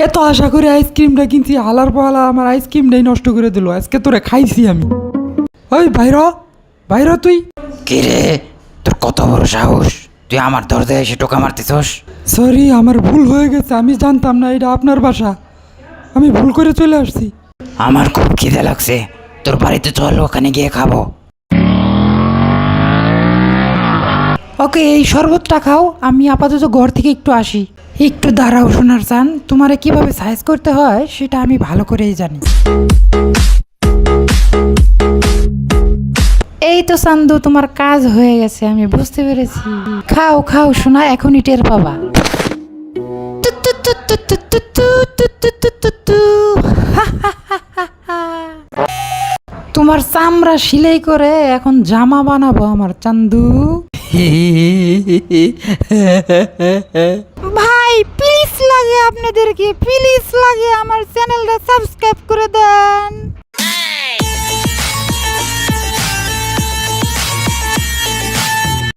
এত আশা করে আইসক্রিমটা কিনছি, হালার পালা আমার আইসক্রিমটাই নষ্ট করে দিল। আজকে তোরে খাইছি আমি। ওই বাইর তুই। কে রে, তোর কত বড় সাহস, তুই আমার দরজায় এসে টোকা মারতেছস? সরি, আমার ভুল হয়ে গেছে, আমি জানতাম না এটা আপনার বাসা, আমি ভুল করে চলে আসছি। আমার খুব খিদে লাগছে, তোর বাড়িতে চল, ওখানে গিয়ে খাবো। ওকে, এই শরবতটা খাও, আমি আপাতত ঘর থেকে একটু আসি। একটু দাঁড়াও সোনার চান, তোমারে কিভাবে সাইজ করতে হয় সেটা আমি ভালো করেই জানি। এই তো চান্দু, তোমার কাজ হয়ে গেছে, আমি বুঝতে পেরেছি। খাও খাও সোনা, এখনই টের পাবা। তোমার চামড়া সিলাই করে এখন জামা বানাবো আমার চান্দু। ভাই প্লিজ লাগে, আপনাদেরকে প্লিজ লাগে, আমার চ্যানেলটা সাবস্ক্রাইব করে দেন।